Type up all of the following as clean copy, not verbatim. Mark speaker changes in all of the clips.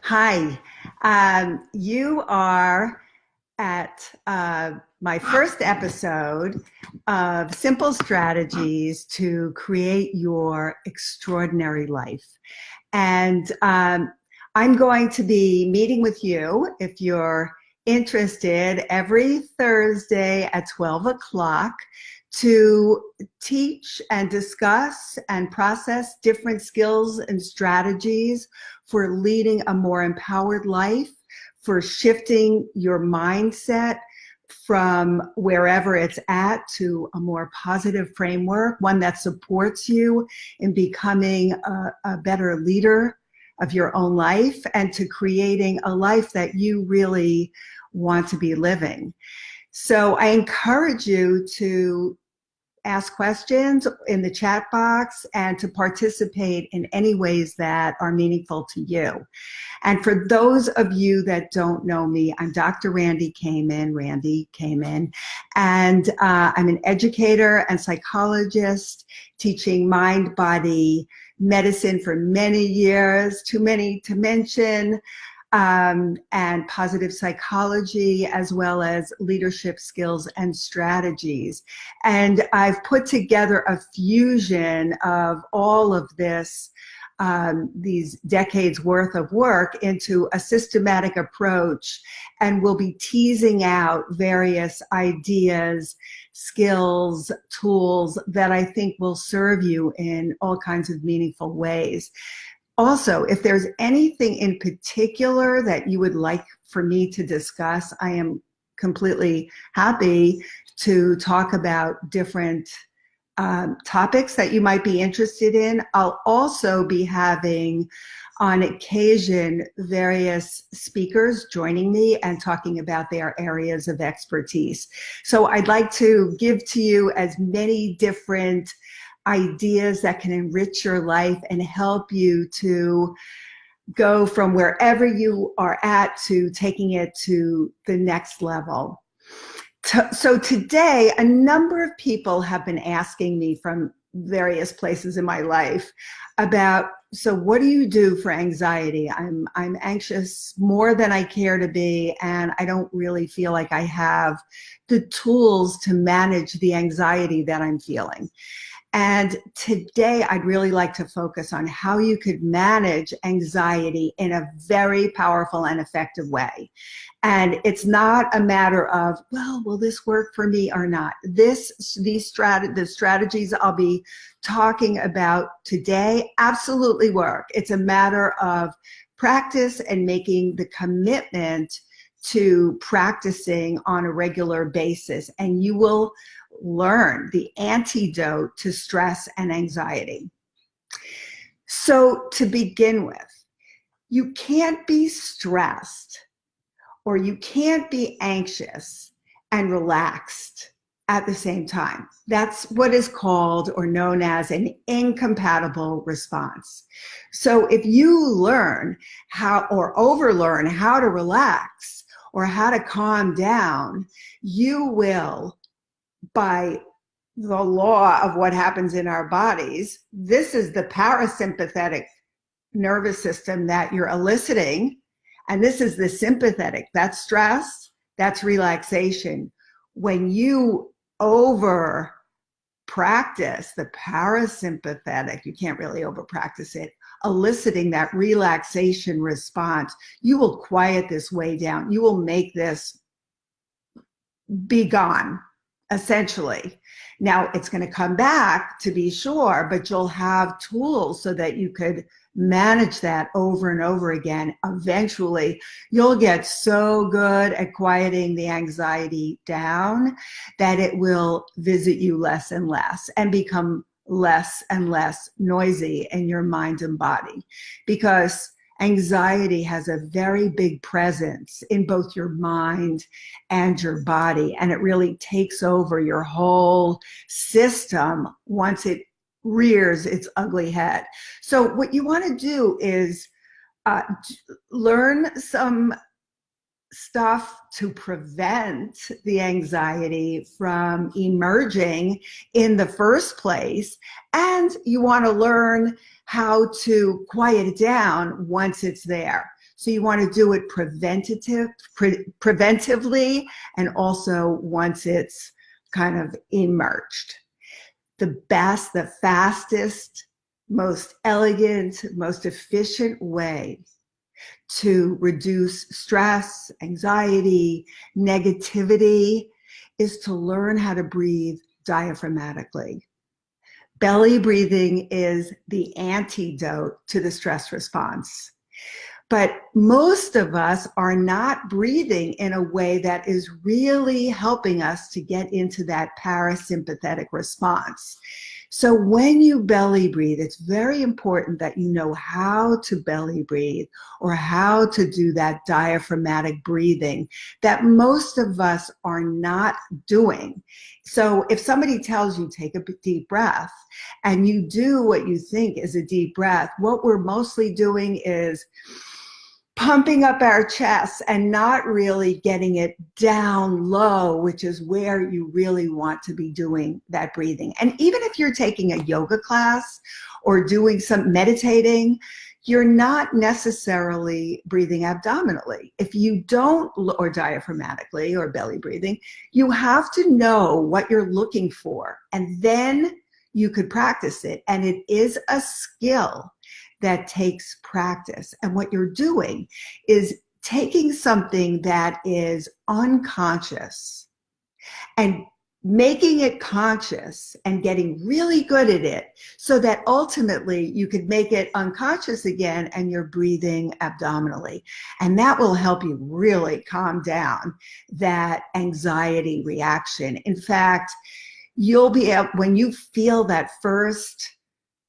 Speaker 1: Hi, you are at my first episode of Simple Strategies to Create Your Extraordinary Life. And I'm going to be meeting with you if you're interested every Thursday at 12 o'clock to teach and discuss and process different skills and strategies for leading a more empowered life, for shifting your mindset from wherever it's at to a more positive framework, one that supports you in becoming a better leader of your own life and to creating a life that you really want to be living. So I encourage you to ask questions in the chat box and to participate in any ways that are meaningful to you. And for those of you that don't know me, I'm Dr. Randy Kamen, and I'm an educator and psychologist teaching mind-body medicine for many years, too many to mention, and positive psychology, as well as leadership skills and strategies. And I've put together a fusion of all of this, these decades worth of work into a systematic approach, and we'll be teasing out various ideas, skills, tools that I think will serve you in all kinds of meaningful ways. Also, if there's anything in particular that you would like for me to discuss, I am completely happy to talk about different topics that you might be interested in. I'll also be having, on occasion, various speakers joining me and talking about their areas of expertise. So I'd like to give to you as many different ideas that can enrich your life and help you to go from wherever you are at to taking it to the next level. So today, a number of people have been asking me from various places in my life about, so what do you do for anxiety? I'm anxious more than I care to be, and I don't really feel like I have the tools to manage the anxiety that I'm feeling. And today I'd really like to focus on how you could manage anxiety in a very powerful and effective way. And it's not a matter of, well, will this work for me or not? The strategies I'll be talking about today absolutely work. It's a matter of practice and making the commitment to practicing on a regular basis, and you will learn the antidote to stress and anxiety. So to begin with, you can't be stressed or you can't be anxious and relaxed at the same time. That's what is called or known as an incompatible response. So if you learn how or overlearn how to relax or how to calm down, you will, by the law of what happens in our bodies, this is the parasympathetic nervous system that you're eliciting, and this is the sympathetic. That's stress, that's relaxation. When you over practice the parasympathetic, you can't really over practice it, eliciting that relaxation response, you will quiet this way down. You will make this be gone, essentially. Now it's going to come back, to be sure, but you'll have tools so that you could manage that over and over again. Eventually, you'll get so good at quieting the anxiety down that it will visit you less and less and become less and less noisy in your mind and body, because anxiety has a very big presence in both your mind and your body, and it really takes over your whole system once it rears its ugly head. So what you want to do is learn some stuff to prevent the anxiety from emerging in the first place, and you want to learn how to quiet it down once it's there. So you want to do it preventively, and also once it's kind of emerged. The best, the fastest, most elegant, most efficient way to reduce stress, anxiety, negativity is to learn how to breathe diaphragmatically. Belly breathing is the antidote to the stress response. But most of us are not breathing in a way that is really helping us to get into that parasympathetic response. So when you belly breathe, it's very important that you know how to belly breathe or how to do that diaphragmatic breathing that most of us are not doing. So if somebody tells you take a deep breath and you do what you think is a deep breath, what we're mostly doing is pumping up our chests and not really getting it down low, which is where you really want to be doing that breathing. And even if you're taking a yoga class or doing some meditating, you're not necessarily breathing abdominally. If you don't, or diaphragmatically or belly breathing, you have to know what you're looking for, and then you could practice it. And it is a skill that takes practice. And what you're doing is taking something that is unconscious and making it conscious and getting really good at it so that ultimately you could make it unconscious again and you're breathing abdominally. And that will help you really calm down that anxiety reaction. In fact, you'll be able, when you feel that first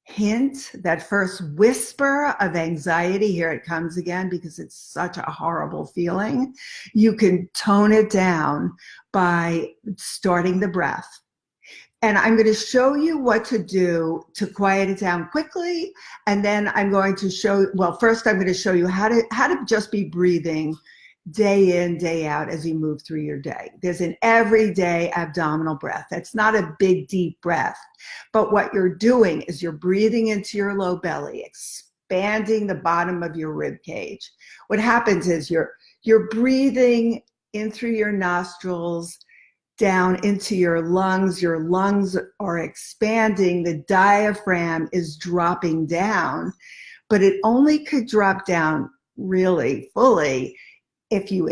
Speaker 1: hint, that first whisper of anxiety, here it comes again because it's such a horrible feeling, you can tone it down by starting the breath. And I'm going to show you what to do to quiet it down quickly. And then I'm going to show, well, first I'm going to show you how to just be breathing day in, day out as you move through your day. There's an everyday abdominal breath. That's not a big, deep breath. But what you're doing is you're breathing into your low belly, expanding the bottom of your rib cage. What happens is you're breathing in through your nostrils, down into your lungs. Your lungs are expanding. The diaphragm is dropping down, but it only could drop down really fully if you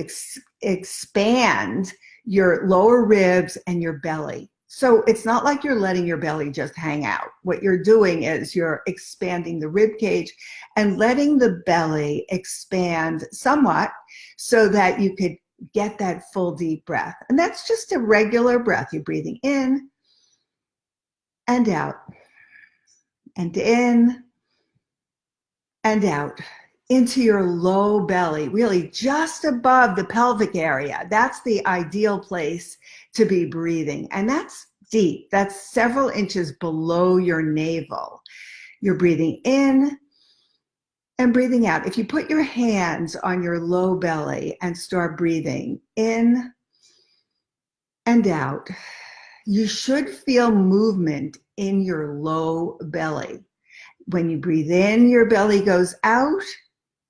Speaker 1: expand your lower ribs and your belly. So it's not like you're letting your belly just hang out. What you're doing is you're expanding the rib cage and letting the belly expand somewhat so that you could get that full deep breath. And that's just a regular breath. You're breathing in and out, and in and out, into your low belly, really just above the pelvic area. That's the ideal place to be breathing. And that's deep. That's several inches below your navel. You're breathing in and breathing out. If you put your hands on your low belly and start breathing in and out, you should feel movement in your low belly. When you breathe in, your belly goes out.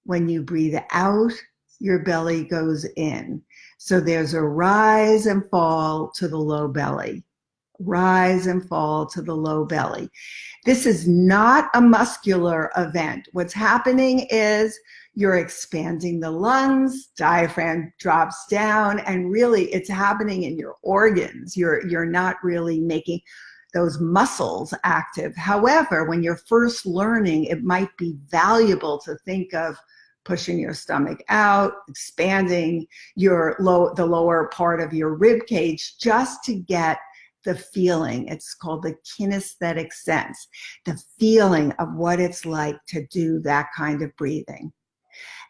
Speaker 1: When you breathe out, your belly goes in. So there's a rise and fall to the low belly. Rise and fall to the low belly. This is not a muscular event. What's happening is you're expanding the lungs, diaphragm drops down, and really it's happening in your organs. You're not really making those muscles active. However, when you're first learning, it might be valuable to think of pushing your stomach out, expanding the lower part of your rib cage just to get the feeling. It's called the kinesthetic sense, the feeling of what it's like to do that kind of breathing.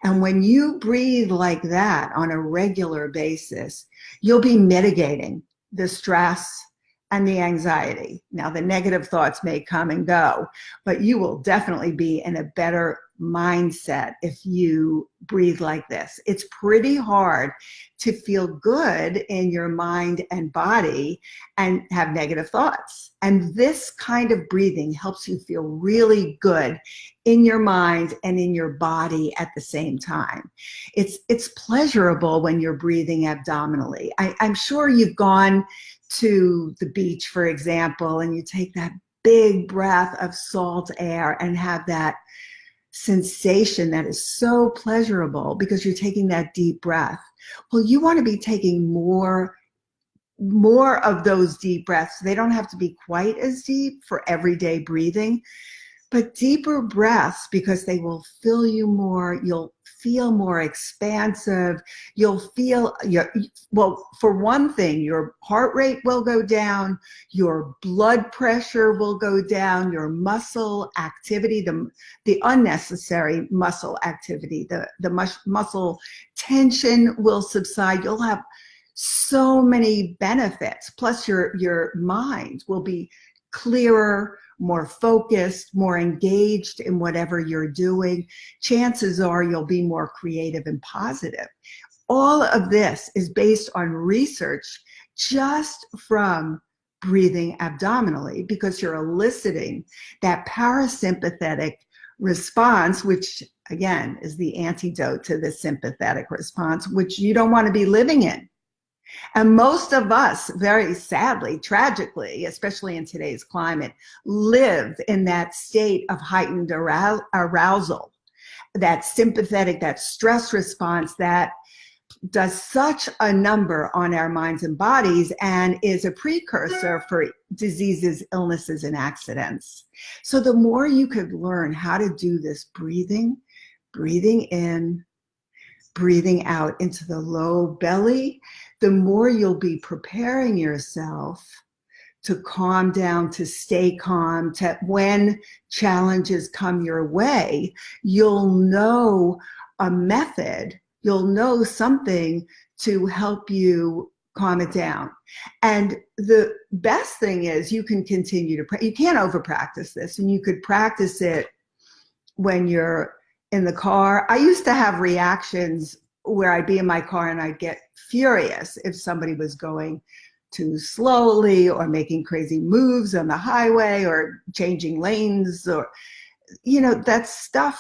Speaker 1: And when you breathe like that on a regular basis, you'll be mitigating the stress and the anxiety. Now, the negative thoughts may come and go, but you will definitely be in a better mindset if you breathe like this. It's pretty hard to feel good in your mind and body and have negative thoughts. And this kind of breathing helps you feel really good in your mind and in your body at the same time. It's pleasurable when you're breathing abdominally. I'm sure you've gone to the beach, for example, and you take that big breath of salt air and have that sensation that is so pleasurable because you're taking that deep breath. Well, you want to be taking more of those deep breaths. They don't have to be quite as deep for everyday breathing, but deeper breaths, because they will fill you more. You'll feel more expansive. You'll feel well, for one thing, your heart rate will go down, your blood pressure will go down, your muscle activity, the unnecessary muscle activity, the muscle tension will subside. You'll have so many benefits. Plus your mind will be clearer, more focused, more engaged in whatever you're doing. Chances are you'll be more creative and positive. All of this is based on research just from breathing abdominally, because you're eliciting that parasympathetic response, which again is the antidote to the sympathetic response, which you don't want to be living in. And most of us, very sadly, tragically, especially in today's climate, live in that state of heightened arousal, that sympathetic, that stress response that does such a number on our minds and bodies and is a precursor for diseases, illnesses, and accidents. So the more you could learn how to do this breathing in, breathing out into the low belly, the more you'll be preparing yourself to calm down, to stay calm, to when challenges come your way, you'll know a method, you'll know something to help you calm it down. And the best thing is you can continue to, you can't over practice this, and you could practice it when you're in the car. I used to have reactions where I'd be in my car and I'd get furious if somebody was going too slowly or making crazy moves on the highway or changing lanes, or, you know, that stuff,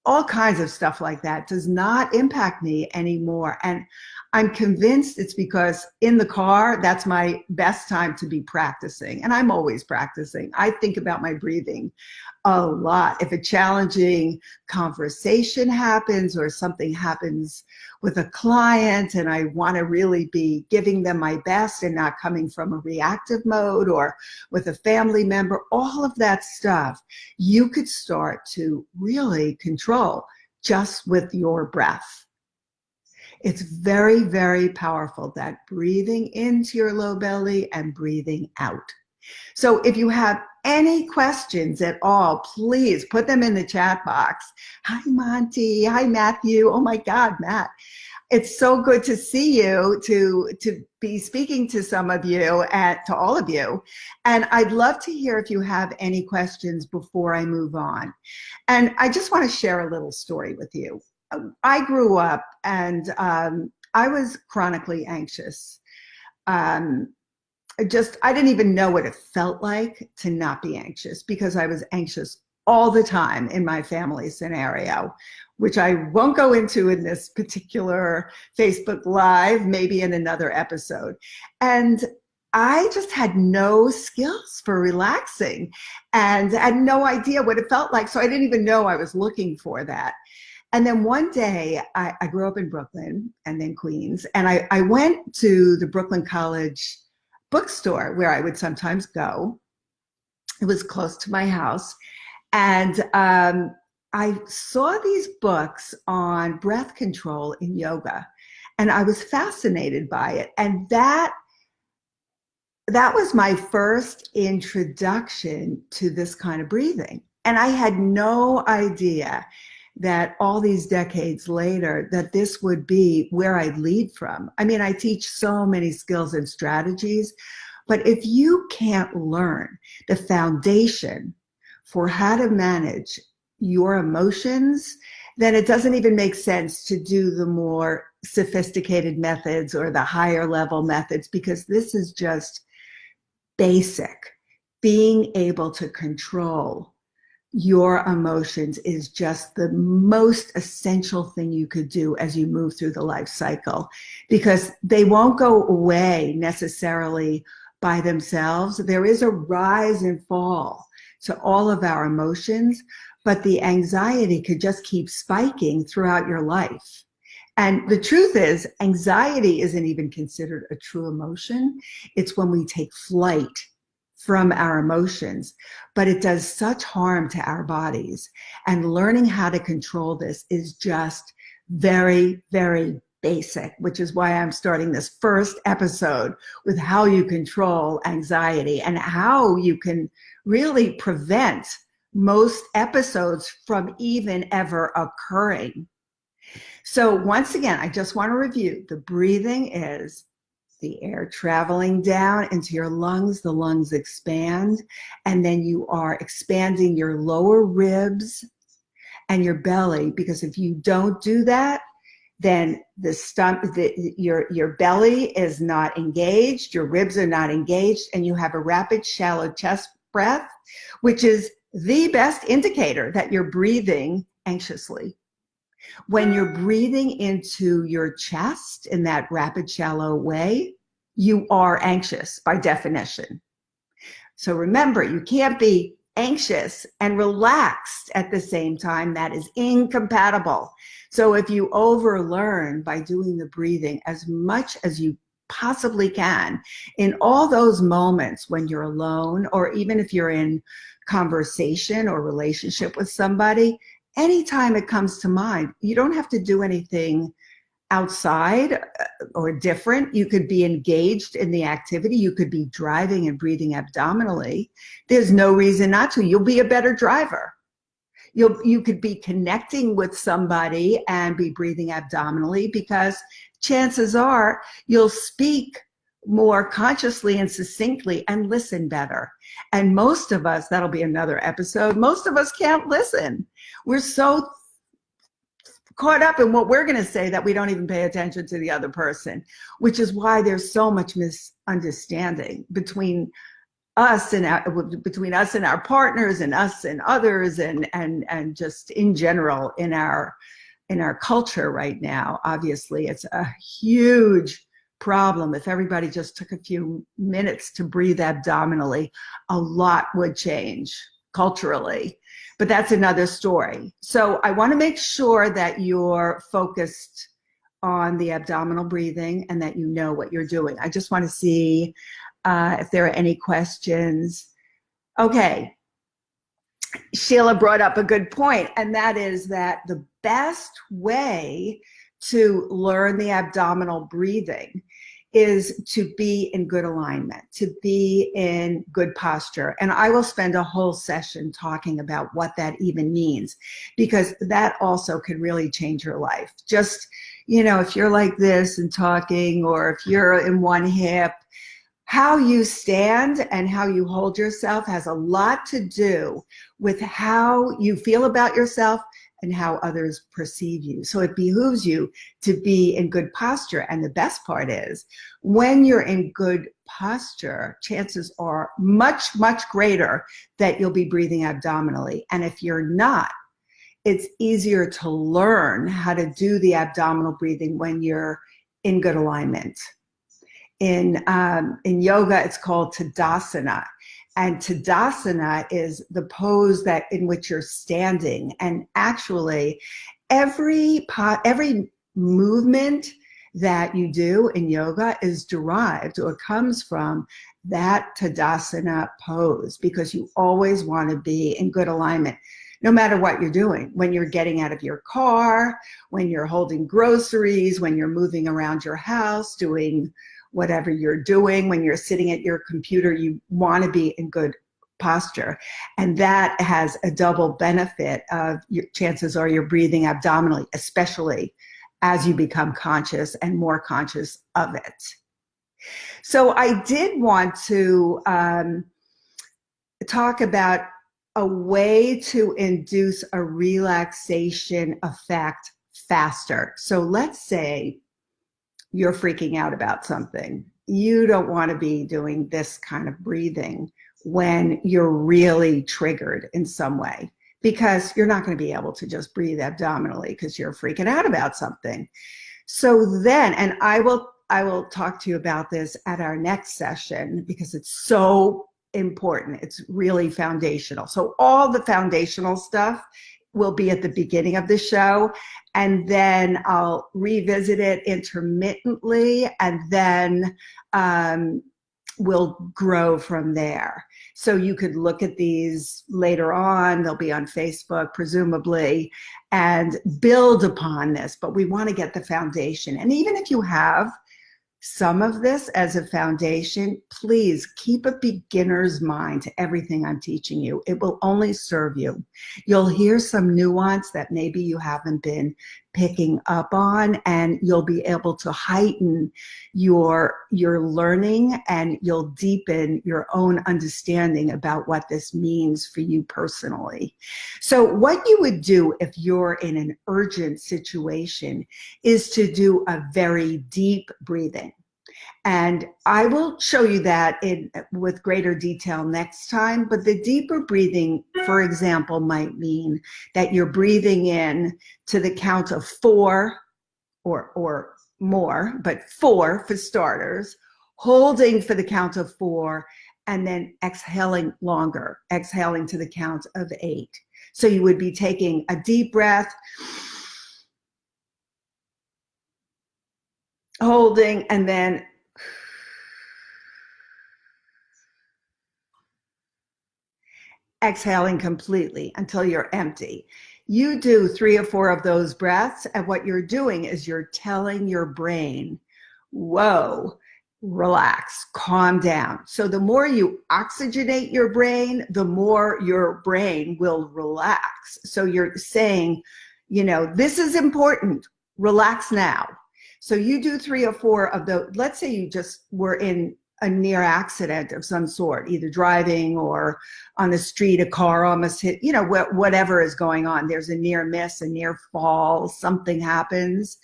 Speaker 1: all kinds of stuff like that does not impact me anymore. And I'm convinced it's because in the car, that's my best time to be practicing. And I'm always practicing. I think about my breathing a lot. If a challenging conversation happens or something happens with a client and I want to really be giving them my best and not coming from a reactive mode, or with a family member, all of that stuff, you could start to really control just with your breath. It's very, very powerful, that breathing into your low belly and breathing out. So if you have any questions at all, please put them in the chat box. Hi, Monty. Hi, Matthew. Oh my God, Matt. It's so good to see you, to be speaking to some of you, to all of you. And I'd love to hear if you have any questions before I move on. And I just want to share a little story with you. I grew up and I was chronically anxious. I didn't even know what it felt like to not be anxious, because I was anxious all the time in my family scenario, which I won't go into in this particular Facebook Live, maybe in another episode. And I just had no skills for relaxing and had no idea what it felt like. So I didn't even know I was looking for that. And then one day, I grew up in Brooklyn and then Queens, and I went to the Brooklyn College bookstore where I would sometimes go. It was close to my house. And I saw these books on breath control in yoga, and I was fascinated by it. And that was my first introduction to this kind of breathing. And I had no idea that all these decades later, that this would be where I'd lead from. I mean, I teach so many skills and strategies, but if you can't learn the foundation for how to manage your emotions, then it doesn't even make sense to do the more sophisticated methods or the higher level methods, because this is just basic. Being able to control your emotions is just the most essential thing you could do as you move through the life cycle, because they won't go away necessarily by themselves. There is a rise and fall to all of our emotions, but the anxiety could just keep spiking throughout your life. And the truth is, anxiety isn't even considered a true emotion. It's when we take flight from our emotions, but it does such harm to our bodies. And learning how to control this is just very, very basic, which is why I'm starting this first episode with how you control anxiety and how you can really prevent most episodes from even ever occurring. So once again, I just want to review. The breathing is the air traveling down into your lungs, the lungs expand, and then you are expanding your lower ribs and your belly, because if you don't do that, then the stomach, your belly is not engaged, your ribs are not engaged, and you have a rapid, shallow chest breath, which is the best indicator that you're breathing anxiously. When you're breathing into your chest in that rapid, shallow way, you are anxious by definition. So remember, you can't be anxious and relaxed at the same time. That is incompatible. So if you overlearn by doing the breathing as much as you possibly can in all those moments when you're alone, or even if you're in conversation or relationship with somebody, anytime it comes to mind, you don't have to do anything outside or different. You could be engaged in the activity. You could be driving and breathing abdominally. There's no reason not to. You'll be a better driver. You could be connecting with somebody and be breathing abdominally, because chances are you'll speak more consciously and succinctly and listen better. And most of us, that'll be another episode, most of us can't listen. We're so caught up in what we're going to say that we don't even pay attention to the other person, which is why there's so much misunderstanding between us and our partners and us and others, and just in general in our culture right now. Obviously, it's a huge problem. If everybody just took a few minutes to breathe abdominally, a lot would change culturally. But that's another story. So I want to make sure that you're focused on the abdominal breathing and that you know what you're doing. I just want to see if there are any questions. Okay. Sheila brought up a good point, and that is that the best way to learn the abdominal breathing is to be in good alignment, to be in good posture. And I will spend a whole session talking about what that even means, because that also could really change your life. Just, if you're like this and talking, or if you're in one hip, how you stand and how you hold yourself has a lot to do with how you feel about yourself and how others perceive you. So it behooves you to be in good posture. And the best part is, when you're in good posture, chances are much, much greater that you'll be breathing abdominally. And if you're not, it's easier to learn how to do the abdominal breathing when you're in good alignment. In yoga, it's called Tadasana. And Tadasana is the pose in which you're standing. And actually, every movement that you do in yoga is derived or comes from that Tadasana pose, because you always want to be in good alignment, no matter what you're doing. When you're getting out of your car, when you're holding groceries, when you're moving around your house, doing whatever you're doing, when you're sitting at your computer, you want to be in good posture. And that has a double benefit of chances are you're breathing abdominally, especially as you become conscious and more conscious of it. So I did want to talk about a way to induce a relaxation effect faster. So let's say you're freaking out about something. You don't want to be doing this kind of breathing when you're really triggered in some way, because you're not going to be able to just breathe abdominally because you're freaking out about something. So then, and I will talk to you about this at our next session because it's so important. It's really foundational. So all the foundational stuff will be at the beginning of the show, and then I'll revisit it intermittently, and then we'll grow from there. So you could look at these later on. They'll be on Facebook, presumably, and build upon this. But we want to get the foundation. And even if you have some of this as a foundation, please keep a beginner's mind to everything I'm teaching you. It will only serve you. You'll hear some nuance that maybe you haven't been picking up on, and you'll be able to heighten your learning, and you'll deepen your own understanding about what this means for you personally. So what you would do if you're in an urgent situation is to do a very deep breathing. And I will show you that with greater detail next time. But the deeper breathing, for example, might mean that you're breathing in to the count of 4 or more, but 4 for starters, holding for the count of 4, and then exhaling longer, exhaling to the count of 8. So you would be taking a deep breath, holding, and then exhaling completely until you're empty. You do 3 or 4 of those breaths, and what you're doing is you're telling your brain, whoa, relax, calm down. So the more you oxygenate your brain, the more your brain will relax. So you're saying, you know, this is important, relax now. So you do 3 or 4 of those. Let's say you just were in a near accident of some sort, either driving or on the street, a car almost hit, you know, whatever is going on. There's a near miss, a near fall, something happens.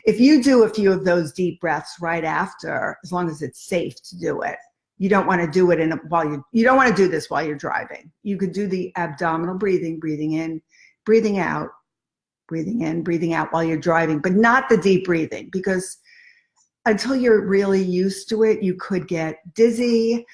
Speaker 1: If you do a few of those deep breaths right after, as long as it's safe to do it, you don't want to do it you don't want to do this while you're driving. You could do the abdominal breathing, breathing in, breathing out, breathing in, breathing out while you're driving, but not the deep breathing, because until you're really used to it, you could get dizzy.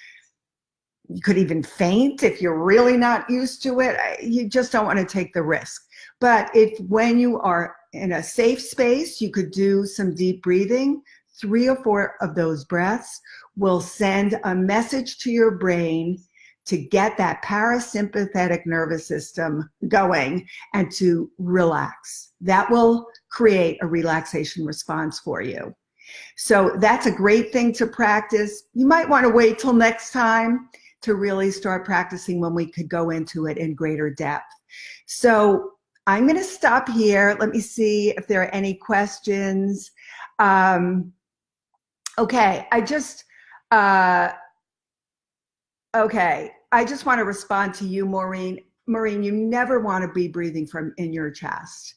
Speaker 1: You could even faint if you're really not used to it. You just don't want to take the risk. But when you are in a safe space, you could do some deep breathing. 3 or 4 of those breaths will send a message to your brain to get that parasympathetic nervous system going and to relax. That will create a relaxation response for you. So that's a great thing to practice. You might want to wait till next time to really start practicing, when we could go into it in greater depth. So I'm going to stop here. Let me see if there are any questions. Okay, I just want to respond to you, Maureen. Maureen, you never want to be breathing from in your chest.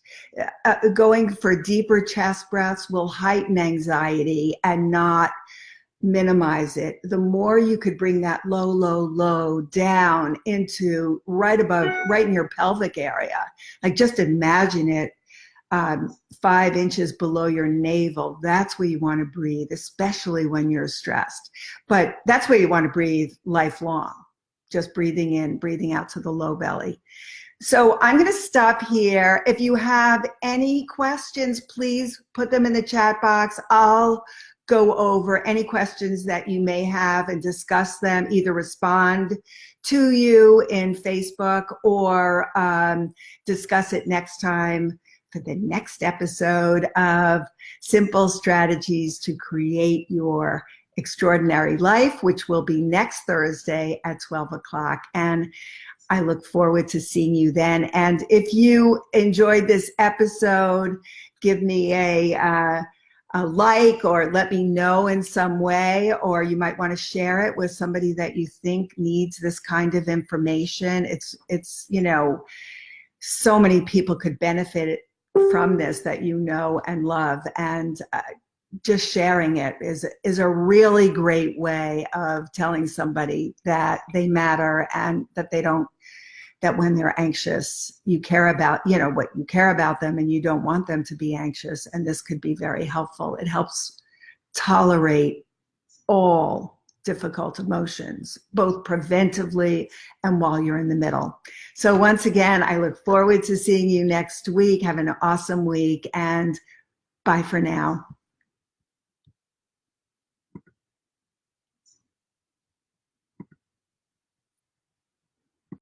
Speaker 1: Going for deeper chest breaths will heighten anxiety and not minimize it. The more you could bring that low, low, low down into right in your pelvic area. Like, just imagine it 5 inches below your navel. That's where you want to breathe, especially when you're stressed. But that's where you want to breathe lifelong. Just breathing in, breathing out to the low belly. So I'm going to stop here. If you have any questions, please put them in the chat box. I'll go over any questions that you may have and discuss them, either respond to you in Facebook or discuss it next time for the next episode of Simple Strategies to Create Your Extraordinary Life, which will be next Thursday at 12 o'clock. And I look forward to seeing you then. And if you enjoyed this episode, give me a like or let me know in some way, or you might want to share it with somebody that you think needs this kind of information. It's you know, so many people could benefit from this that you know and love, and just sharing it is a really great way of telling somebody that they matter and that they don't, that when they're anxious, you care about, you know, what you care about them and you don't want them to be anxious. And this could be very helpful. It helps tolerate all difficult emotions, both preventively and while you're in the middle. So once again, I look forward to seeing you next week. Have an awesome week, and bye for now.